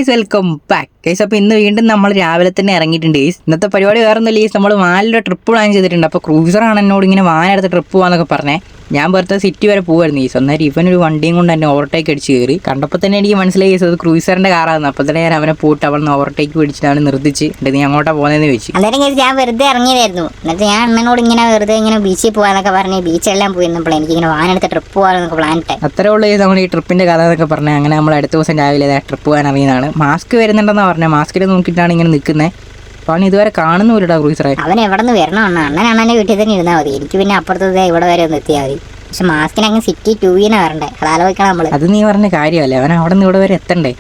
Guys welcome back guys. അപ്പോൾ ഇന്ന് വീണ്ടും നമ്മൾ രാവിലെ തന്നെ ഇറങ്ങിയിട്ടുണ്ട് ഗൈസ്. ഇന്നത്തെ പരിപാടി വേറെ ഒന്നുമില്ല ഗൈസ്, നമ്മൾ വാനിലൊരു ട്രിപ്പ് പ്ലാൻ ചെയ്തിട്ടുണ്ട്. അപ്പോൾ ക്രൂസറാണ് എന്നോട് ഇങ്ങനെ വാനെടുത്ത് ട്രിപ്പ് പോകാന്നൊക്കെ പറഞ്ഞേ. ഞാൻ വെറുതെ സിറ്റി വരെ പോകുമായിരുന്നു ഗൈസ്. അന്നേരം ഇവനൊരു വണ്ടിയും കൊണ്ട് എന്നെ ഓവർടേക്ക് അടിച്ച് കയറി. കണ്ടപ്പോൾ തന്നെ എനിക്ക് മനസ്സിലായി ഗൈസ് അത് ക്രൂസറിൻ്റെ കാറായിരുന്നു. അപ്പോൾ തന്നെ ഞാൻ അവനെ പോയിട്ട് അവൻ ഓവർടേക്ക് പിടിച്ചിട്ട് അവനെ നിർത്തിച്ച് നീ അങ്ങോട്ടാ പോകുന്നതെന്ന് ചോദിച്ചു. അന്നേരം ഞാൻ വെറുതെ ഇറങ്ങിയതായിരുന്നു. എന്നിട്ട് ഞാൻ അണ്ണനോട് ഇങ്ങനെ വെറുതെ ഇങ്ങനെ ബീച്ചിൽ പോകാന്നൊക്കെ പറഞ്ഞ് ബീച്ചെല്ലാം പോയിരുന്നപ്പോൾ എനിക്കിങ്ങനെ വാനെടുത്ത് ട്രിപ്പ് പോകാനൊക്കെ പ്ലാനിട്ട് അത്രേ ഉള്ളൂ ഗൈസ് നമ്മൾ ഈ ട്രിപ്പിൻ്റെ കഥ എന്നൊക്കെ പറഞ്ഞാൽ. അങ്ങനെ നമ്മൾ അടുത്ത ദിവസം രാവിലെ ട്രിപ്പ് പോകാൻ അറിയുന്നതാണ്. മാസ്ക് വരുന്നുണ്ടെന്നാണ് പറഞ്ഞത്. മാസ്കിൽ നോക്കിയിട്ടാണ് ഇങ്ങനെ നിൽക്കുന്നത്. അപ്പോൾ അവൻ ഇതുവരെ കാണുന്നുമില്ലടാ ക്രൂസറെ. അവൻ എവിടെ നിന്ന് വരണം അണ്ണൻ അണ്ണൻ്റെ വീട്ടിൽ തന്നെ ഇരുന്നാൽ മതി. എനിക്ക് പിന്നെ അപ്പുറത്ത് ഇവിടെ വരെ ഒന്ന് എത്തിയാൽ മതി. പക്ഷെ മാസ്കിന് അങ്ങ് സിറ്റി 2 വരണ്ടേ, അത് ആലോചിക്കണം നമ്മൾ. അത് നീ പറഞ്ഞ കാര്യമല്ലേ, അവൻ അവിടെ നിന്ന് ഇവിടെ വരെ എത്തണ്ടേ.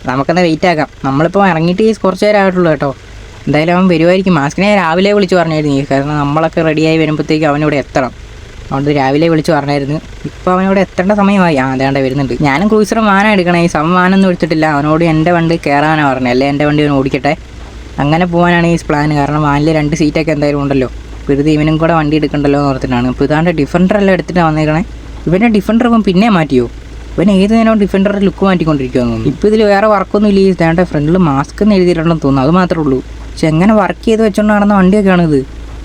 നമുക്കെന്നാൽ വെയിറ്റ് ആക്കാം. നമ്മളിപ്പോൾ ഇറങ്ങിയിട്ട് കുറച്ച് നേരം ആയിട്ടുള്ളൂ കേട്ടോ. എന്തായാലും അവൻ വരുമായിരിക്കും. മാസ്കിനെ രാവിലെ വിളിച്ച് പറഞ്ഞായിരുന്നു, കാരണം നമ്മളൊക്കെ റെഡിയായി വരുമ്പോഴത്തേക്ക് അവനിവിടെ എത്തണം. അതുകൊണ്ട് രാവിലെ വിളിച്ച് പറഞ്ഞായിരുന്നു. ഇപ്പോൾ അവനിവിടെ എത്തേണ്ട സമയമായി. അതേണ്ട വരുന്നുണ്ട്. ഞാനും ക്രൂസറും വാനം എടുക്കണം. ഈ വാനൊന്നും എടുത്തിട്ടില്ല. അവനോട് എൻ്റെ വണ്ടി കയറാനാണ് പറഞ്ഞത്, അല്ലേ എൻ്റെ വണ്ടി അവൻ ഓടിക്കട്ടെ. അങ്ങനെ പോകാനാണ് ഈ പ്ലാൻ. കാരണം വാനിൽ 2 സീറ്റൊക്കെ എന്തായാലും ഉണ്ടല്ലോ. അപ്പോൾ ഇത് ഇവനും കൂടെ വണ്ടി എടുക്കണ്ടല്ലോ എന്ന് ഓർത്തിട്ടാണ്. ഇപ്പോൾ ഇതാണ്ട് ഡിഫൻഡറെല്ലാം എടുത്തിട്ടാണ് വന്നേക്കണേ. ഇവൻ്റെ ഡിഫൻഡർ ഇപ്പം പിന്നെ മാറ്റിയോ? ഇവൻ ഏത് നേരവും ഡിഫൻഡറുടെ ലുക്ക് മാറ്റിക്കൊണ്ടിരിക്കുമെന്ന് തോന്നുന്നു. ഇപ്പോൾ ഇതിൽ വേറെ വർക്കൊന്നും ഇല്ല. ഇതേണ്ട ഫ്രണ്ടിൽ മാസ്ക് എന്ന് എഴുതിയിട്ടുണ്ടെന്ന് തോന്നുന്നു. അത് മാത്രമേ ഉള്ളൂ. പക്ഷെ എങ്ങനെ വർക്ക് ചെയ്ത് വെച്ചുകൊണ്ട് നടന്ന വണ്ടിയൊക്കെയാണിത്.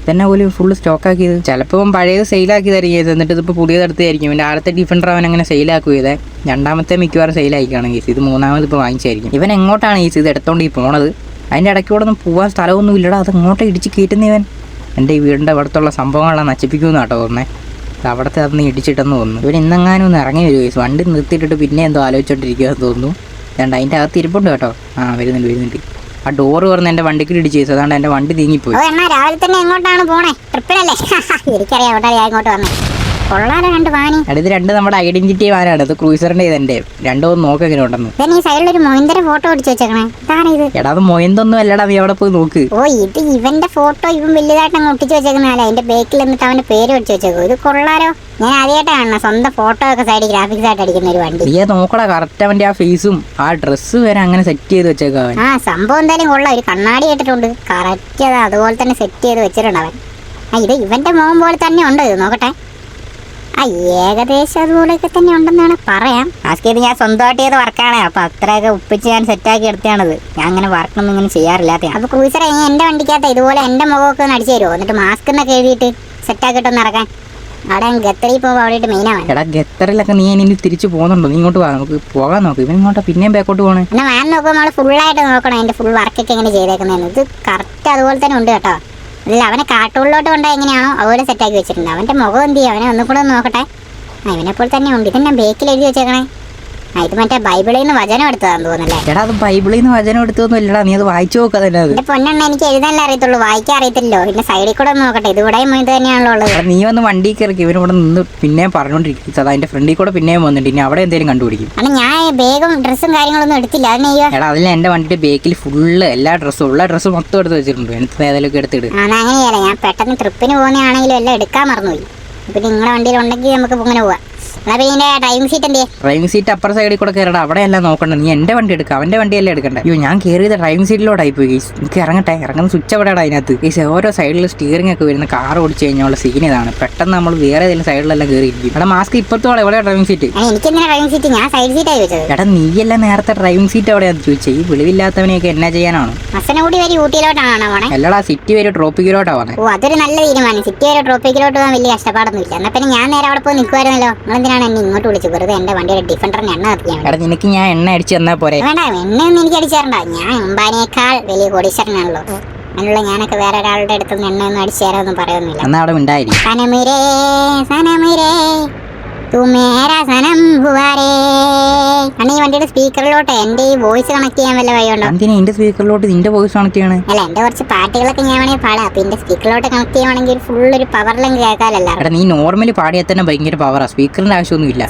തന്നെ പോലും ഫുള്ള് സ്റ്റോക്കാക്കിയത്. ചിലപ്പോൾ പഴയത് സെയിലാക്കി തരികയത്. എന്നിട്ട് ഇതിപ്പോൾ പുതിയതെടുത്തായിരിക്കും. പിന്നെ ആദ്യത്തെ ഡിഫൻഡർ അവൻ അങ്ങനെ സെയിലാക്കുകയത്. രണ്ടാമത്തെ മിക്കവാറും സെയിലായിക്കാണെങ്കിൽ ഇത് 3ാമത് ഇപ്പോൾ വാങ്ങിച്ചായിരിക്കും. ഇവൻ എങ്ങോട്ടാണ് ഈ ഇത് എടുത്തോണ്ട് ഈ പോണത്? അതിൻ്റെ ഇടയ്ക്കൂടെ ഒന്നും പോകാൻ സ്ഥലമൊന്നും ഇല്ലടാ. അത് അങ്ങോട്ട് ഇടിച്ച് കയറ്റുന്നവൻ. എൻ്റെ ഈ വീടിൻ്റെ അടുത്തുള്ള സംഭവങ്ങളെല്ലാം നശിപ്പിക്കുമെന്ന് കേട്ടോ തോന്നുന്നത്. അവിടുത്തെ അതൊന്ന് ഇടിച്ചിട്ടെന്ന് തോന്നുന്നു. ഇവൻ ഇന്നെങ്ങാനും ഒന്ന് ഇറങ്ങി വരുമോ? വണ്ടി നിർത്തിയിട്ടിട്ട് പിന്നെ എന്തോ ആലോചിച്ചോണ്ടിരിക്കുമെന്ന് തോന്നുന്നു. അതുകൊണ്ട് അതിൻ്റെ അകത്ത് ഇരിപ്പുണ്ട് കേട്ടോ. വരുന്നുണ്ട്. ആ ഡോറ് പറഞ്ഞ് എൻ്റെ വണ്ടിക്ക് ഇടിച്ച് ചെയ്തു. അതാണ്ട് എൻ്റെ വണ്ടി നീങ്ങിപ്പോയി. രാവിലെ തന്നെ എങ്ങോട്ടാണ് പോണേ? ട്രിപ്പിനല്ലേ? എനിക്കറിയാം എവിടെ ഇങ്ങോട്ട് വന്നേ. കൊള്ളാലോ 2 വാനി. ഇത് 2 നമ്മുടെ ഐഡന്റിറ്റി വാനാണ്. ഇത് ക്രൂസറിന്റെ ഇതെന്റെ. രണ്ടും നോക്കെങ്ങനെ ഉണ്ടെന്ന്. ഈ സൈഡിലൊരു മൊയിന്തിന്റെ ഫോട്ടോ അടിച്ചു വെച്ചേക്കണേ. ഇതാണ് ഇത്. എടാ അത് മൊയിന്തൊന്നും അല്ലടാ, നീ അവിടെ പോയി നോക്ക്. ഓ ഇത് ഇവന്റെ ഫോട്ടോ ഇവൻ വലുതായിട്ട് അങ്ങ് ഒട്ടിച്ചു വെച്ചേക്കുന്നതല്ല. അതിന്റെ ബേക്കിൽ എന്നിട്ട് അവന്റെ പേര് അടിച്ചു വെച്ചേക്കും. ഇത് കൊള്ളാലോ. ഞാൻ ആദ്യമായിട്ടാണ് സ്വന്തം ഫോട്ടോ ഒക്കെ സൈഡിൽ ഗ്രാഫിക്സ് ആയിട്ട് അടിക്കുന്ന ഒരു വണ്ടി. നീ നോക്കടാ, കറക്റ്റ് അവന്റെ ആ ഫേസും ആ ഡ്രസ്സ് വരെ അങ്ങനെ സെറ്റ് ചെയ്ത് വെച്ചേക്കാൻ. സംഭവം എന്തായാലും കൊള്ളാം. ഒരു കണ്ണാടി ഇട്ടിട്ടുണ്ട്. കറക്റ്റ് അത് അതുപോലെ തന്നെ സെറ്റ് ചെയ്ത് വെച്ചിട്ടുണ്ട് അവൻ. ഇത് ഇവന്റെ മോൻ പോലെ തന്നെ ഉണ്ട്. ഇത് നോക്കട്ടെ. ഏകദേശം അതുപോലെയൊക്കെ തന്നെ ഉണ്ടെന്നാണ് പറയാം. മാസ്ക് ഇത് ഞാൻ സ്വന്തമായിട്ട് ചെയ്ത് വർക്കാണ്. അപ്പൊ അത്രയൊക്കെ ഒപ്പിച്ച് ഞാൻ സെറ്റാക്കി എടുത്തതാണത്. ഞാൻ അങ്ങനെ വർക്കൊന്നും ഇങ്ങനെ ചെയ്യാറില്ലാത്ത. അപ്പൊ ക്രൂസറെ എന്റെ വണ്ടിക്കകത്ത് ഇതുപോലെ എന്റെ മുഖമൊക്കെ ഒന്ന് അടിച്ചു തരുമോ? എന്നിട്ട് മാസ്ക് എന്നൊക്കെ എഴുതിയിട്ട് സെറ്റാക്കിയിട്ടൊന്ന് ഇറക്കാൻ. അവിടെ ഗത്തറിൽ പോകുമ്പോൾ അവിടെ മെയിനാണ്. എടാ ഗത്തറിലൊക്കെ നീ ഇനി തിരിച്ചു പോകുന്നുണ്ടോ? നീ ഇങ്ങോട്ട് നമുക്ക് പോകാൻ നോക്ക്. ഇവൻ ഇങ്ങോട്ട് പിന്നെയും ബാക്കോട്ട് പോകണേ. പിന്നെ വാൻ നോക്കുമ്പോൾ നമ്മൾ ഫുള്ളായിട്ട് നോക്കണം അതിന്റെ ഫുൾ വർക്കൊക്കെ എങ്ങനെ ചെയ്തേക്കുന്നതെന്ന്. ഇത് കറക്റ്റ് അതുപോലെ തന്നെ ഉണ്ട് കേട്ടോ. അല്ല അവനെ കാട്ടുള്ളിലോട്ട് കൊണ്ടാൽ എങ്ങനെയാണോ അതുപോലെ സെറ്റാക്കി വെച്ചിട്ടുണ്ട്. അവൻ്റെ മുഖം എന്ത് ചെയ്യും? അവനെ ഒന്നും കൂടെ ഒന്ന് നോക്കട്ടെ. ഇവനെപ്പോൾ തന്നെ ഉണ്ട്. ഇതെന്നെ ബേക്കിൽ എഴുതി വെച്ചേക്കണേ. ഇത് മറ്റേ ബൈബിളിൽ നിന്ന് വചനം എടുത്തതാന്ന് തോന്നുന്നല്ലേ? എടാ അത് ബൈബിളിൽ നിന്ന് വചനം എടുത്തൊന്നും ഇല്ലടാ, നീ അത് വായിച്ചു നോക്കാ തന്നെ. എന്റെ പൊന്നെണ്ണ എനിക്ക് എഴുതാനല്ലേ അറിയത്തുള്ളൂ, വായിക്കാൻ അറിയത്തില്ലോ. പിന്നെ സൈഡിൽ കൂടെ ഒന്ന് നോക്കട്ടെ. ഇത് ഇവിടെയും ഇത് തന്നെയാണല്ലോ ഉള്ളത്. നീ വന്ന് വണ്ടി കയറി ഇവനിവിടെ നിന്ന് പിന്നെയും പറഞ്ഞോണ്ടിരിക്കും. അതിന്റെ ഫ്രണ്ടിൽ കൂടെ പിന്നെയും വന്നിട്ട് ഇനി അവിടെ എന്തെങ്കിലും കണ്ടുപിടിക്കും. അല്ല ഞാൻ ബേഗും ഡ്രസ്സും കാര്യങ്ങളൊന്നും എടുത്തില്ല. അതിന് എടാ അതിൽ എന്റെ വണ്ടിയുടെ ബേക്കിൽ ഫുള്ള് എല്ലാ ഡ്രസ്സും ഉള്ള ഡ്രസ്സ് മൊത്തം എടുത്ത് വെച്ചിട്ടുണ്ട്. എനിക്ക് ഏതെങ്കിലും എടുത്തിട്ട്. അങ്ങനെയല്ല, ഞാൻ പെട്ടെന്ന് ട്രിപ്പിന് പോകുന്നതാണെങ്കിലും എല്ലാം എടുക്കാൻ മറന്നുപോയി. പിന്നെ നിങ്ങളുടെ വണ്ടിയിൽ ഉണ്ടെങ്കിൽ നമുക്ക് ഇങ്ങനെ പോവാം. ഡ്രൈവിംഗ് സീറ്റ് അപ്പുറ സൈഡിൽ കൂടെ കയറണം. അവിടെ എല്ലാം നോക്കണ്ട. നീ എന്റെ വണ്ടി എടുക്കുക, അവന്റെ വണ്ടിയല്ലേ എടുക്കണ്ട. അയ്യോ ഞാൻ കയറിയത് ഡ്രൈവിംഗ് സീറ്റിലോട്ടായി പോയി. എനിക്ക് ഇറങ്ങുന്ന സ്വിച്ച് എവിടെയാണ് അതിനകത്ത്. ഈ ഓരോ സൈഡിൽ സ്റ്റിയറിംഗ് ഒക്കെ വരുന്ന കാർ ഓടിച്ചു കഴിഞ്ഞാൽ സീൻ ഇതാണ്. പെട്ടെന്ന് നമ്മൾ വേറെ ഏതെങ്കിലും സൈഡിലെല്ലാം കയറിയിരിക്കും. എടാ മാസ്ക് ഇപ്പുറത്തോളം എവിടെ ഡ്രൈവിംഗ് സീറ്റ്? എടാ നീയെല്ലാം നേരത്തെ ഡ്രൈവിംഗ് സീറ്റ് എവിടെയാന്ന് ചോദിച്ചേ. ഈ വെളിവില്ലാത്തവനെയൊക്കെ എന്നാ ചെയ്യാനാണ്? അല്ലടാ സിറ്റി വരെ ട്രോപ്പിക്കിലോട്ടാ വന്നേ. അതൊരു നല്ല തീരുമാനം. സിറ്റി വരെ ട്രോപ്പിക്കിലോട്ട് പോകാൻ വലിയ കഷ്ടപ്പാടൊന്നും ഇല്ല. എന്നാ പിന്നെ ഞാൻ നേരെ അവിടെ പോയി നിൽക്കുമായിരുന്നല്ലോ. എന്നെ ഇങ്ങോട്ട് വിളിച്ചു വെറുതെ എന്റെ വണ്ടിയുടെ ഡിഫൻഡറിന് എണ്ണ കത്തിക്കാൻ. എടാ നിനക്ക് ഞാൻ എണ്ണ അടിച്ചു തന്നാ പോരെ? വേണ്ട, എണ്ണയൊന്നും എനിക്ക് അടിച്ചു തരണ്ട. ഞാൻ അംബാനിയേക്കാൾ വലിയ കോടീശ്വരനാണല്ലോ. അതിനുള്ള ഞാനൊക്കെ വേറെ ഒരാളുടെ അടുത്തൊന്നും എണ്ണയൊന്നും അടിച്ചു തരാമെന്നും പറയുന്നില്ല. എന്നാ അവിടെ ഉണ്ടായിരിക്കും. സനമുരേ സനമുരേ തൂ മേരാ സനം ഹുവാരേ. അണ്ണ ഈ വണ്ടിയുടെ സ്പീക്കറിലോട്ട് എന്റെ ഈ വോയിസ് കണക്ട് ചെയ്യാൻ വല്ല വഴിയുണ്ടോ? എന്തിനാ എന്റെ സ്പീക്കറിലോട്ട് നിന്റെ വോയിസ് കണക്ട് ചെയ്യണേ? അല്ല എന്റെ കുറച്ച് പാട്ടുകളൊക്കെ ഞാൻ വേണമെങ്കിൽ പാടാം. അപ്പൊ എന്റെ സ്പീക്കറിലോട്ട് കണക്ട് ചെയ്യുവാണെങ്കിൽ ഫുൾ ഒരു പവറിലും കേൾക്കാനല്ല. എടാ നീ നോർമലി പാടിയാൽ തന്നെ ഭയങ്കര പവറാ. സ്പീക്കറിന്റെ ആവശ്യമൊന്നും ഇല്ല.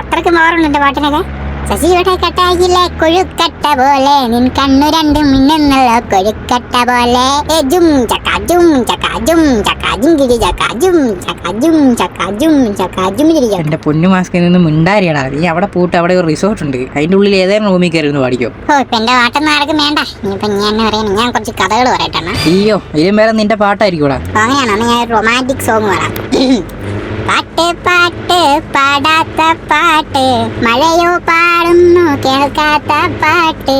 അത്രയ്ക്ക് പവറുണ്ട് എന്റെ പാട്ടിനൊക്കെ. ശശിയുടെ കട്ടായിലെ കൊഴുക്കട്ട പോലെ നിൻ കണ്ണു രണ്ടും മിന്നുന്നുള്ള കൊഴുക്കട്ട പോലെ. എന്റെ പൊന്നു മാസ്കിൽ നിന്ന് മിണ്ടാരിയടാ. നീ അവിടെ പോയിട്ട് അവിടെ ഒരു റിസോർട്ട് ഉണ്ട്. അതിന്റെ ഉള്ളിൽ ഏതെങ്കിലും റൂമിൽ കയറി ഒന്ന് പാടിക്കോ. എന്റെ പാട്ടൊന്നും ആർക്കും വേണ്ട. ഞാൻ കുറച്ച് കഥകൾ പറയട്ടെ. അയ്യോ ഇതിലും വേറെ നിന്റെ പാട്ടായിരിക്കൂടാ. അങ്ങനെയാണോ? ഞാൻ റൊമാൻറ്റിക് സോങ് പറയാം. പാട്ട് പാട്ട് പാടാത്ത പാട്ട്, മഴയോ പാടുന്നു കേൾക്കാത്ത പാട്ട്,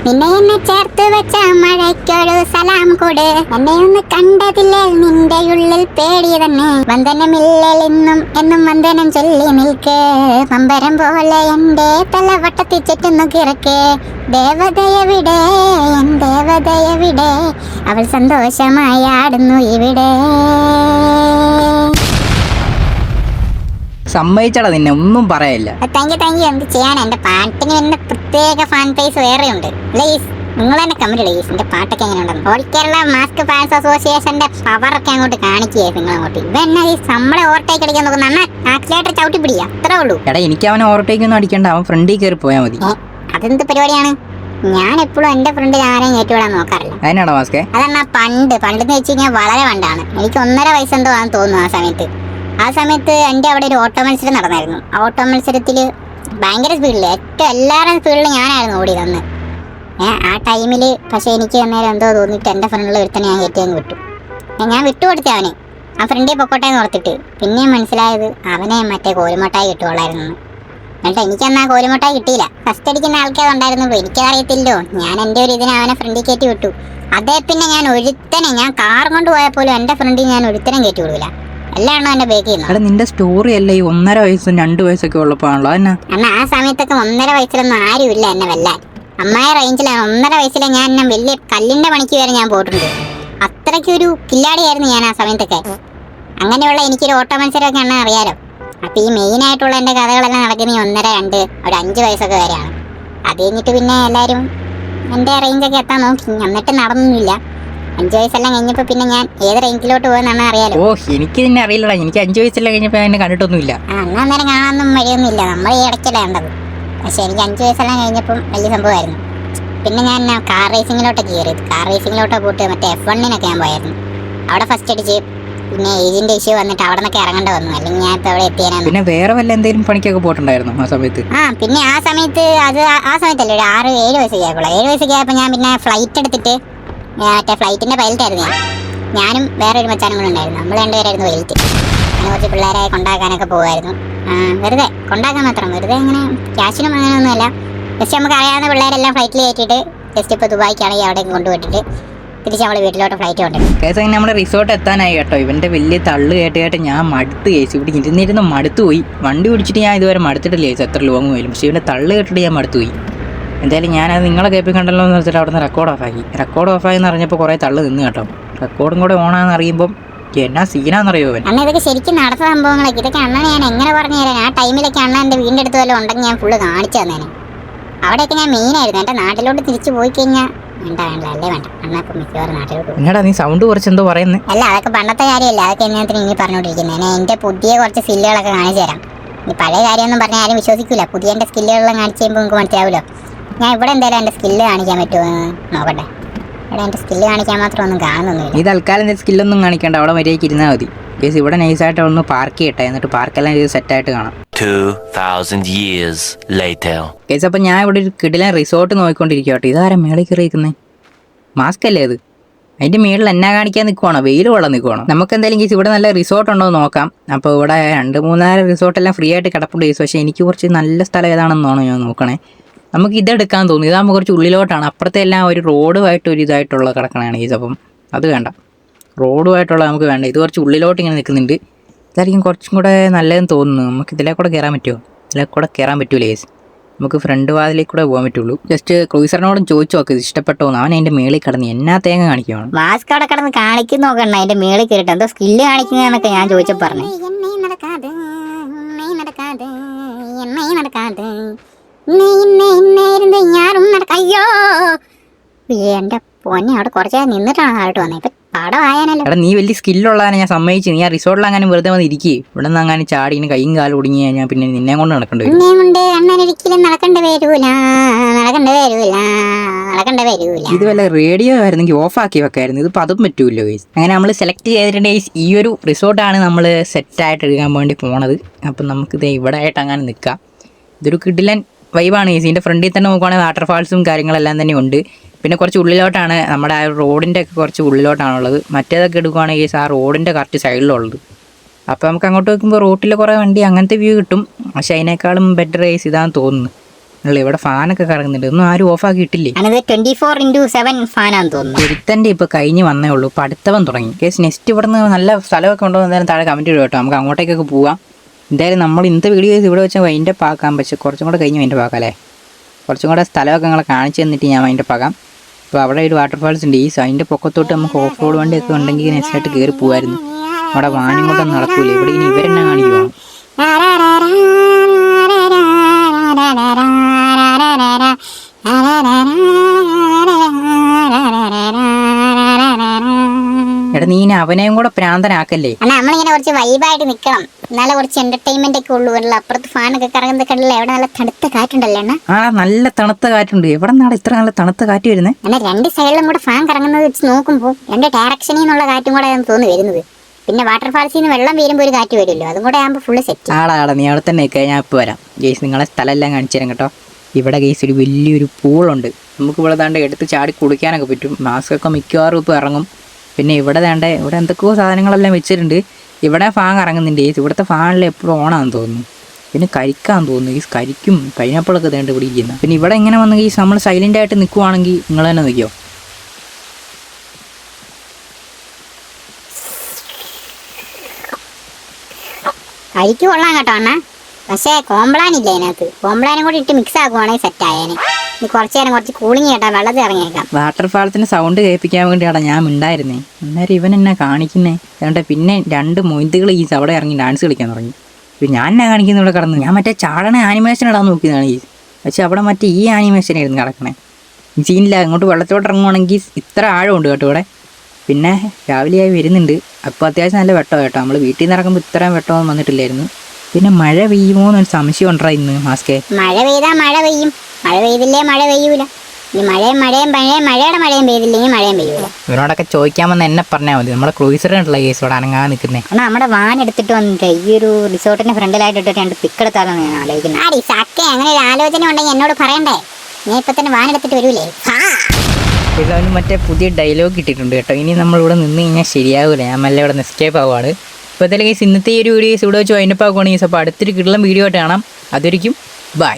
നിന്നെ എന്നെ ചേർത്ത് വെച്ച മഴയ്ക്കൊരു സലാം കൂടെ. എന്നെ ഒന്ന് കണ്ടതില്ലേ നിന്റെ ഉള്ളിൽ പേടി തന്നെ. വന്ദനമില്ലെന്നും എന്നും വന്ദനം ചൊല്ലി നിൽക്കേ. പമ്പരം പോലെ എന്റെ തലവട്ടത്തിൽ ചുറ്റുന്നു കിറക്കേ. ദേവതയവിടെ എൻ ദേവതയവിടെ, അവൾ സന്തോഷമായി ആടുന്നു ഇവിടെ. സമ്മതിച്ചടാ, നിന്നെ ഒന്നും പറയല്ല. Thank you. എന്ത് ചെയ്യാൻ, എന്റെ പാട്ടിന് എന്നെ പ്രത്യേക ഫാൻ പേസ് വേറെയുണ്ട്. പ്ലീസ് നിങ്ങൾ തന്നെ കമന്റ് പ്ലീസ്, എന്റെ പാട്ടൊക്കെ എങ്ങനെ ഉണ്ടെന്ന്. ഓൾ കേരള മാസ്ക് ഫാൻസ് അസോസിയേഷന്റെ പവർ ഒക്കെ അങ്ങോട്ട് കാണിക്കുക നിങ്ങൾ അങ്ങോട്ട്. ഇവന്നെ ഈ നമ്മളെ ഓവർടേക്ക് അടിക്കാൻ നോക്കുന്ന അണ്ണ ആക്സിലേറ്റർ ചവിട്ടി പിടിക്കുക, അത്രേ ഉള്ളൂ. എടാ എനിക്ക് അവനെ ഓവർടേക്ക് ഒന്നും അടിക്കണ്ട, അവൻ ഫ്രണ്ടിൽ കയറി പോയാൽ മതി. അതെന്ത് പരിപാടിയാണ്? ഞാൻ എപ്പോഴും എന്റെ ഫ്രണ്ടിൽ ആരെയും കയറ്റിവിടാൻ നോക്കാറില്ല. അതിനാണോ മാസ്കേ? അതാണ് പണ്ടെന്ന് വെച്ച് കഴിഞ്ഞാൽ വളരെ പണ്ടാണ്. എനിക്ക് 1.5 വയസ്സെന്തോ ആണെന്ന് തോന്നുന്നു. ആ സമയത്ത് എൻ്റെ അവിടെ ഒരു ഓട്ടോ മത്സരം നടന്നായിരുന്നു. ആ ഓട്ടോ മത്സരത്തിൽ ഭയങ്കര സ്പീഡിൽ ഏറ്റവും എല്ലാവരും സ്പീഡിൽ ഞാനായിരുന്നു ഓടി തന്ന്. ആ ടൈമിൽ പക്ഷേ എനിക്ക് അന്നേരം എന്തോ തോന്നിയിട്ട് എൻ്റെ ഫ്രണ്ടിൽ ഒരുത്തന്നെ ഞാൻ കയറ്റിയങ്ങ് വിട്ടു. ഞാൻ വിട്ടുകൊടുത്തേ അവന്, ആ ഫ്രണ്ടിൽ പൊക്കോട്ടേന്ന് ഓർത്തിട്ട്. പിന്നെയും മനസ്സിലായത് അവനെ മറ്റേ കോലുമോട്ടായി കിട്ടുകയുള്ളായിരുന്നു. എന്നിട്ട് എനിക്കന്ന് ആ കോലുമോട്ടായി കിട്ടിയില്ല. ഫസ്റ്റ് അടിക്കുന്ന ആൾക്കാർ ഉണ്ടായിരുന്നുള്ളൂ, എനിക്കറിയത്തില്ലോ. ഞാൻ എൻ്റെ ഒരു ഇതിനെ അവനെ ഫ്രണ്ടിൽ കയറ്റി വിട്ടു. അതേ പിന്നെ ഞാൻ കാർ കൊണ്ട് പോയപ്പോലും എൻ്റെ ഫ്രണ്ടിൽ ഞാൻ ഒരുത്തരം കയറ്റി വിടില്ല. എല്ലാം എന്റെ ബേക്ക് ചെയ്യുന്നു. നിന്റെ സ്റ്റോറി അല്ലേ ഈ 1.5 വയസ്സും 2 വയസ്സൊക്കെ ഉള്ളപ്പോഴാണല്ലോ എന്നാ. അന്ന് ആ സമയത്തൊക്കെ 1.5 വയസ്സിലൊന്നും ആരുമില്ല എന്നെ വെല്ലാൻ. അമ്മായ റേഞ്ചിലാണ്. 1.5 വയസ്സിലെ ഞാൻ വലിയ കല്ലിന്റെ പണിക്ക് വരെ ഞാൻ പോയിട്ടുണ്ട്. അത്രയ്ക്കൊരു കില്ലാടിയായിരുന്നു ഞാൻ ആ സമയത്തൊക്കെ. അങ്ങനെയുള്ള എനിക്കൊരു ഓട്ടോ മത്സരമൊക്കെ എണ്ണ അറിയാലോ. അപ്പൊ ഈ മെയിൻ ആയിട്ടുള്ള എന്റെ കഥകളെല്ലാം നടക്കുന്നത് 1.5, 2, ഒരു 5 വയസ്സൊക്കെ വരെയാണ്. അത് കഴിഞ്ഞിട്ട് പിന്നെ എല്ലാവരും എന്റെ റേഞ്ചൊക്കെ എത്താൻ നോക്കി, എന്നിട്ട് നടന്നൊന്നുമില്ല. 5 വയസ്സെല്ലാം കഴിഞ്ഞപ്പോ പിന്നെ ഞാൻ ഏത് റേഞ്ചിലോട്ട് പോകുന്നാണ് അറിയാലോ. ഓ എനിക്ക് തന്നെ അറിയില്ലടാ, എനിക്ക് 5 വയസ്സെല്ലാം കഴിഞ്ഞപ്പോ എന്നെ കണ്ടിട്ടൊന്നുമില്ല. അന്നേരം കാണാനൊന്നും വഴിയൊന്നുമില്ല, നമ്മൾ ഈ ഇടയ്ക്കല്ലേ കണ്ടത്. പക്ഷെ എനിക്ക് 5 വയസ്സെല്ലാം കഴിഞ്ഞപ്പം വലിയ സംഭവമായിരുന്നു. പിന്നെ ഞാൻ കാർ റേസിങ്ങിലോട്ടൊക്കെ കയറി. കാർ റേസിങ്ങിലോട്ട് പോയിട്ട് മറ്റേ F1-നൊക്കെ ഞാൻ പോയായിരുന്നു. അവിടെ ഫസ്റ്റ് അടിച്ച് പിന്നെ ഏജിന്റെ ഇഷ്യൂ വന്നിട്ട് അവിടെ നിന്നൊക്കെ ഇറങ്ങേണ്ട വന്നു. അല്ലെങ്കിൽ ഞാൻ ഇപ്പൊ അവിടെ എത്തിയാനാണ്. പിന്നെ വേറെ വല്ല എന്തെങ്കിലും പണിക്കൊക്കെ പോയിട്ടുണ്ടായിരുന്നു ആ സമയത്ത്? പിന്നെ ആ സമയത്തല്ലേ ഒരു 6-7 വയസ്സൊക്കെ ആയപ്പോൾ. 7 വയസ്സൊക്കെ ആയപ്പോൾ ഞാൻ പിന്നെ ഫ്ലൈറ്റ് എടുത്തിട്ട് മറ്റേ ഫ്ലൈറ്റിന്റെ പൈലറ്റായിരുന്നു ഞാനും വേറൊരു മച്ചാനും കൂടെ ഉണ്ടായിരുന്നു. നമ്മൾ രണ്ടുപേരായിരുന്നു പൈലറ്റ്. അങ്ങനെ കുറച്ച് പിള്ളേരെ കൊണ്ടാക്കാനൊക്കെ പോകുമായിരുന്നു. വെറുതെ കൊണ്ടാക്കാൻ മാത്രം, വെറുതെ അങ്ങനെ ക്യാഷിനും അങ്ങനെയൊന്നുമല്ല. ജസ്റ്റ് നമുക്ക് അറിയാവുന്ന പിള്ളേരെല്ലാം ഫ്ലൈറ്റിൽ കയറ്റിയിട്ട് ജസ്റ്റ് ഇപ്പോൾ ദുബായിക്കാണെങ്കിൽ അവിടേക്ക് കൊണ്ടുപോയിട്ടിട്ട് തിരിച്ച് നമ്മൾ വീട്ടിലോട്ട് ഫ്ലൈറ്റ് കൊണ്ടുവരും. കേസ് നമ്മുടെ റിസോർട്ട് എത്താനായി കേട്ടോ. ഇവൻ്റെ വലിയ തള്ളു കേട്ട് ഞാൻ മടുത്ത് കേസ്. ഇവിടെ ഇരുന്നിരുന്ന് മടുത്തു പോയി. വണ്ടി പിടിച്ചിട്ട് ഞാൻ ഇതുവരെ മടുത്തിട്ടില്ല കേസ്, എത്ര ലോങ് പോയാലും. പക്ഷേ ഇവൻ്റെ തള്ളു കേട്ടിട്ട് ഞാൻ മടുത്തു പോയി. എന്തായാലും ഞാനത് നിങ്ങളെ കേൾപ്പി കണ്ടല്ലോ എന്ന് വെച്ചിട്ട് അവിടെ നിന്ന് റെക്കോർഡ് ഓഫായി എന്ന് അറിഞ്ഞപ്പോൾ കുറേ തള്ളു നിന്ന് കേട്ടോ. റെക്കോർഡും കൂടെ ഓണാന്ന് അറിയുമ്പോൾ എന്നാ സീനാന്നറിയോ അവൻ. അണ്ണ ഇതൊക്കെ ശരിക്കും നടത്ത സംഭവങ്ങളൊക്കെ. ഇതൊക്കെ അണ്ണനെ ഞാൻ എങ്ങനെ പറഞ്ഞു തരാൻ? ആ ടൈമിലൊക്കെ അണ്ണ എൻ്റെ വീടിൻ്റെ അടുത്ത് വല്ലതും ഉണ്ടെങ്കിൽ ഞാൻ ഫുള്ള് കാണിച്ചു തന്നേനെ. അവിടെയൊക്കെ ഞാൻ മെയിനായിരുന്നു. എൻ്റെ നാട്ടിലോട്ട് തിരിച്ചു പോയി കഴിഞ്ഞാൽ വേണ്ട അണ്ണ ഇപ്പം മിക്കവാറും നാട്ടിലോട്ട് പോകും. എന്നാടാ നീ സൗണ്ട് കുറച്ച് എന്തോ പറയുന്നത്? അല്ല അതൊക്കെ പണ്ടത്തെ കാര്യമല്ല, അതൊക്കെ എന്നത്തിന് ഇനി പറഞ്ഞുകൊണ്ടിരിക്കുന്നത്. ഞാൻ എൻ്റെ പുതിയ കുറച്ച് സ്കില്ലുകളൊക്കെ കാണിച്ചു തരാം. ഈ പഴയ കാര്യമൊന്നും പറഞ്ഞാൽ ആരും വിശ്വസിക്കില്ല. പുതിയ എൻ്റെ സ്കില്ലുകളെല്ലാം കാണിച്ച് കഴിയുമ്പോൾ നിങ്ങൾക്ക് മനസ്സിലാവുമല്ലോ. ഞാൻ ഇവിടെ എന്തായാലും എൻ്റെ സ്കില്ല് കാണിക്കാൻ പറ്റുമോ നോക്കട്ടെ. ഇവിടെ എൻ്റെ സ്കില്ല് കാണിക്കാൻ മാത്രം ഒന്നും കാണുന്നൊന്നുമില്ല. ഈ തൽക്കാലം എൻ്റെ സ്കില്ലൊന്നും കാണിക്കണ്ട, അവിടെ മര്യാദയ്ക്ക് ഇരുന്നാൽ മതി. കേസ് ഇവിടെ നൈസായിട്ട് ഒന്ന് പാർക്ക് ചെയ്യട്ടെ, എന്നിട്ട് പാർക്കെല്ലാം ചെയ്ത് സെറ്റായിട്ട് കാണാം. 2000 years later. കേസ് അപ്പം ഞാൻ ഇവിടെ ഒരു കിടിലൻ റിസോർട്ട് നോക്കിക്കൊണ്ടിരിക്കുക കേട്ടോ. ഇതാരാ മേളിൽ കയറിയിരിക്കുന്നത്? മാസ്ക് അല്ലേ അത്? അതിൻ്റെ മേളിൽ എന്നാ കാണിക്കാൻ നിൽക്കുവാണോ? വെയിൽ കൊള്ളാൻ നിൽക്കുവാണോ? നമുക്ക് എന്തായാലും കേസ് ഇവിടെ നല്ല റിസോർട്ട് ഉണ്ടോ എന്ന് നോക്കാം. അപ്പോൾ ഇവിടെ 2-3 റിസോർട്ടെല്ലാം ഫ്രീ ആയിട്ട് കിടപ്പുണ്ട് കേസ്. പക്ഷേ എനിക്ക് കുറച്ച് നല്ല സ്ഥലം ഏതാണെന്നാണോ ഞാൻ നോക്കണേ. നമുക്ക് ഇതെടുക്കാൻ തോന്നി. ഇതാകുമ്പോൾ കുറച്ച് ഉള്ളിലോട്ടാണ്. അപ്പുറത്തെ എല്ലാം ഒരു റോഡുമായിട്ട് ഒരു ഇതായിട്ടുള്ള കിടക്കണതാണ് കേസ്. അപ്പം അത് വേണ്ട, റോഡുമായിട്ടുള്ള നമുക്ക് വേണ്ട. ഇത് കുറച്ച് ഉള്ളിലോട്ട് ഇങ്ങനെ നിൽക്കുന്നുണ്ട്. ഇതായിരിക്കും കുറച്ചും കൂടെ നല്ലതെന്ന് തോന്നുന്നു. നമുക്ക് ഇതിലെ കൂടെ കയറാൻ പറ്റുമോ? ഇതിലെ കൂടെ കയറാൻ പറ്റൂലേ കേസ്. നമുക്ക് ഫ്രണ്ട് വാതിലേക്ക് കൂടെ പോകാൻ പറ്റുള്ളൂ. ജസ്റ്റ് ക്രൂസറിനോടും ചോദിച്ചു നോക്ക് ഇഷ്ടപ്പെട്ടോ. അവൻ അതിൻ്റെ മേളിൽ കിടന്ന് എന്നാ തേങ്ങ കാണിക്കുവാണ്. മാസ്ക് അവിടെ കിടന്ന് കാണിക്കുന്ന നോക്കണ്ട, അതിൻ്റെ മേളിൽ കയറിട്ട് എന്തോ സ്കില്ല് കാണിക്കുന്നതെന്നൊക്കെ ഞാൻ ചോദിച്ചപ്പോൾ പറഞ്ഞു. അയ്യോ എന്റെ പൊന്നെ, അവിടെ കുറച്ച് നിന്നിട്ടാണ് താഴോട്ട് വന്നത്. ഇപ്പൊ പടമായാലോ. എടാ നീ വലിയ സ്കില്ലുള്ളതാണ്, ഞാൻ സമ്മതിച്ചു. നീ ആ റിസോർട്ടിൽ അങ്ങനെ വെറുതെ വന്ന് ഇരിക്കുക. ഇവിടെ നിന്ന് അങ്ങനെ ചാടി ഇങ്ങനെ കൈയും കാലും ഒടുങ്ങി കഴിഞ്ഞാൽ പിന്നെ നിന്നെ കൊണ്ട് നടക്കേണ്ടി വരും. അണ്ണനൊരിക്കലും നടക്കേണ്ടി വരൂല. ഇത് വല്ല റേഡിയോ ആയിരുന്നെങ്കിൽ ഓഫ് ആക്കി വെക്കായിരുന്നു. ഇതിപ്പോൾ അതും പറ്റൂല്ലോ ഗൈസ്. അങ്ങനെ നമ്മൾ സെലക്ട് ചെയ്തിട്ടുണ്ടെങ്കിൽ ഈ ഒരു റിസോർട്ടാണ് നമ്മൾ സെറ്റായിട്ട് എടുക്കാൻ വേണ്ടി പോണത്. അപ്പം നമുക്കിത് ഇവിടെ ആയിട്ട് അങ്ങനെ നിൽക്കാം. ഇതൊരു കിടിലൻ വൈബാണ് ഗൈസ്. ഇതിൻ്റെ ഫ്രണ്ടിൽ തന്നെ നോക്കുവാണെങ്കിൽ വാട്ടർഫാൾസും കാര്യങ്ങളെല്ലാം തന്നെ ഉണ്ട്. പിന്നെ കുറച്ച് ഉള്ളിലോട്ടാണ്, നമ്മുടെ ആ റോഡിൻ്റെ ഒക്കെ കുറച്ച് ഉള്ളിലോട്ടാണുള്ളത്. മറ്റേതൊക്കെ എടുക്കുവാണെങ്കിൽ ആ റോഡിൻ്റെ കറക്റ്റ് സൈഡിലുള്ളത്. അപ്പോൾ നമുക്ക് അങ്ങോട്ട് നോക്കുമ്പോൾ റോട്ടിൽ കുറേ വണ്ടി അങ്ങനത്തെ വ്യൂ കിട്ടും. പക്ഷേ അതിനേക്കാളും ബെറ്റർ കേസ് ഇതാണെന്ന് തോന്നുന്നു. അല്ല ഇവിടെ ഫാനൊക്കെ കറങ്ങുന്നുണ്ട്, ഒന്നും ആരും ഓഫാക്കി ഇട്ടില്ലേ? അനത് 24x7 ഫാനാന്ന് തോന്നുന്നു. ഒരുത്തൻ്റെ ഇപ്പോൾ കഴിഞ്ഞ് വന്നേ ഉള്ളൂ, ഇപ്പോൾ അടുത്തവൻ തുടങ്ങി. കേസ് നെക്സ്റ്റ് ഇവിടെ നിന്ന് നല്ല സ്ഥലമൊക്കെ ഉണ്ടോ എന്തായാലും താഴെ കമൻറ്റ് ഇടും കേട്ടോ, നമുക്ക് അങ്ങോട്ടേക്കൊക്കെ പോവാം. എന്തായാലും നമ്മൾ ഇന്നത്തെ വീഡിയോ ഇവിടെ വെച്ചാൽ വൈൻ്റെ പാക്കാം, പക്ഷേ കുറച്ചും കൂടെ കഴിഞ്ഞ് വൈൻ്റെ പാക്കാം അല്ലേ. കുറച്ചും കൂടെ സ്ഥലമൊക്കെ നിങ്ങളെ കാണിച്ചു തന്നിട്ട് ഞാൻ വൈൻ്റെ പാക്കാം. അപ്പോൾ അവിടെ ഒരു വാട്ടർഫാൾസ് ഉണ്ട്, ഈ അതിൻ്റെ പൊക്കത്തോട്ട് നമുക്ക് ഓഫ് റോഡ് വണ്ടിയൊക്കെ ഉണ്ടെങ്കിൽ നെക്സ്റ്റായിട്ട് കയറി പോകുമായിരുന്നു. അവിടെ വാനും കൊണ്ടൊന്നും നടക്കൂല, ഇവിടെ ഇനി ഇവരെന്നെ കാണിക്കുവാണ്. എടാ നീ ഇനി അവനെയും കൂടെ പ്രാന്തനാക്കല്ലേ. എന്നാ നമ്മളിങ്ങനെ കുറച്ച് വൈബായിട്ട് നിൽക്കണം, എന്നാലും കുറച്ച് എന്റർടൈൻമെന്റ് ഒക്കെ ഉള്ളൂ. അപ്പുറത്ത് ഫാനൊക്കെ കറങ്ങുന്നത് കണ്ടില്ല, എവിടെ നല്ല തണുത്ത കാറ്റുണ്ടല്ലോ അണ്ണാ. ആ നല്ല തണുത്ത കാറ്റുണ്ട്, എവിടെ നിന്നാണ് ഇത്ര നല്ല തണുത്ത കാറ്റ് വരുന്നത്? എന്നാൽ രണ്ട് സൈഡിലും കൂടെ ഫാൻ കറങ്ങുന്നത് വെച്ച് നോക്കുമ്പോൾ രണ്ട് ഡയറക്ഷനിൽ നിന്നുള്ള കാറ്റും കൂടെ തോന്നി വരുന്നത്. പിന്നെ വാട്ടർഫാൾസിൽ നിന്ന് വെള്ളം വീരുമ്പോൾ ഒരു കാറ്റ് വരുമല്ലോ, അതും കൂടെ ആകുമ്പോൾ ഫുള്ള് സെറ്റ്. ആടാ നീ അവിടെ തന്നെ നിൽക്കുക, ഞാൻ ഇപ്പോൾ വരാം. ഗേസ് നിങ്ങളെ സ്ഥലമെല്ലാം കാണിച്ചു തരാം കേട്ടോ. ഇവിടെ ഗേസ് ഒരു വലിയൊരു പൂളുണ്ട്, നമുക്ക് ഇവിടെ താണ്ട് എടുത്ത് ചാടി കുളിക്കാനൊക്കെ പറ്റും. മാസ്കൊക്കെ മിക്കവാറും ഇപ്പോൾ ഇറങ്ങും. പിന്നെ ഇവിടെ ഇവിടെ എന്തൊക്കെയോ സാധനങ്ങളെല്ലാം വെച്ചിട്ടുണ്ട്. ഇവിടെ ഫാൻ ഇറങ്ങുന്നുണ്ട് ഗേസ്, ഇവിടുത്തെ ഫാനിൽ എപ്പോഴും ഓണാന്ന് തോന്നുന്നു. പിന്നെ കരിക്കാന്ന് തോന്നുന്നു, ഗേസ് കരിക്കും പൈനാപ്പിളൊക്കെ തേണ്ട ഇവിടെ ഇരിക്കുന്ന. പിന്നെ ഇവിടെ ഇങ്ങനെ വന്ന് ഗേസ് നമ്മൾ സൈലൻ്റ് ആയിട്ട് നിൽക്കുവാണെങ്കിൽ നിങ്ങൾ തന്നെ നിൽക്കുമോ? കഴിക്ക് കൊള്ളാം കേട്ടോ അണ്ണാ, പക്ഷേ കോംപ്ലാനില്ല അതിനകത്ത്. കോംപ്ലാനും കൂടി ഇട്ട് മിക്സ് ആക്കുവാണെങ്കിൽ സെറ്റ് ആയേനെ. ഇനി കുറച്ച് നേരം കുറച്ച് കൂളിങ് കേട്ടാ വെള്ളത്തിൽ ഇറങ്ങിയേക്കാം. വാട്ടർഫാൾസിൻ്റെ സൗണ്ട് കേൾപ്പിക്കാൻ വേണ്ടിയാണ് ഞാൻ ഉണ്ടായിരുന്നേ. അന്നേരം ഇവൻ എന്നെ കാണിക്കുന്നേ അതുകൊണ്ട് പിന്നെ 2 മൊയ്തുകൾ ഈ അവിടെ ഇറങ്ങി ഡാൻസ് കളിക്കാൻ തുടങ്ങി. പിന്നെ ഞാൻ എന്നെ കാണിക്കുന്ന ഇവിടെ കിടന്നു, ഞാൻ മറ്റേ ചാടണ ആനിമേഷൻ ഇടാൻ നോക്കിയതാണ് ഈ, പക്ഷെ അവിടെ മറ്റേ ഈ ആനിമേഷനായിരുന്നു കിടക്കണേ. സീനില്ല, അങ്ങോട്ട് വെള്ളത്തോട്ട് ഇറങ്ങുവാണെങ്കിൽ ഇത്ര ആഴമുണ്ട് കേട്ടോ ഇവിടെ. പിന്നെ രാവിലെയായി വരുന്നുണ്ട്, അപ്പോൾ അത്യാവശ്യം നല്ല വെട്ടം കേട്ടോ. നമ്മൾ വീട്ടിൽ നിന്ന് ഇറങ്ങുമ്പോൾ ഇത്രയും വെട്ടമൊന്നും വന്നിട്ടില്ലായിരുന്നു. പിന്നെ മഴ പെയ്യുമോ എന്നൊരു സംശയം ഉണ്ടാ ഇന്ന് മാസ്കേ. മഴ പെയ്താൽ മഴ പെയ്യും, മഴ പെയ്തില്ലേ മഴ പെയ്യൂല. ഇനി മഴയുടെ മഴയും പെയ്തില്ലെങ്കിൽ മഴയും പെയ്യൂല. ഇവരോടൊക്കെ ചോദിക്കാമെന്ന് എന്നെ പറഞ്ഞാൽ മതി. നമ്മുടെ ക്രൂസറിനുള്ള കേസോടെ അനങ്ങാൻ നിൽക്കുന്നേ. എന്നാൽ നമ്മുടെ വാൻ എടുത്തിട്ട് വന്നിട്ട് ഈ ഒരു റിസോർട്ടിന്റെ ഫ്രണ്ടിലായിട്ട് 2 പിക്ക് എടുത്താലോ ഞാൻ ആലോചിക്കുന്നത്. ആടി സക്കെ അങ്ങനെ ഒരു ആലോചന ഉണ്ടെങ്കിൽ എന്നോട് പറയണ്ടേ, ഞാൻ ഇപ്പൊ തന്നെ വാൻ എടുത്തിട്ട് വരൂലേ. ഇതൊരു മറ്റേ പുതിയ ഡയലോഗ് ഇട്ടിട്ടുണ്ട് കേട്ടോ. ഇനി നമ്മളിവിടെ നിന്ന് കഴിഞ്ഞാൽ ശരിയാവില്ല, ഞാൻ മെല്ലെ ഇവിടെ നിന്ന് എസ്കേപ്പ് ആവുകയാണ്. ഇപ്പോൾ എന്തായാലും ഇന്നത്തെ ഈ ഒരു വീഡിയോസ് ഇവിടെ വെച്ച് വൈൻഡപ്പ് ആക്കുവാണെങ്കിൽ അപ്പോൾ അടുത്തൊരു കിടലം വീഡിയോ ആയിട്ട് കാണാം. അതൊരിക്കും ബൈ.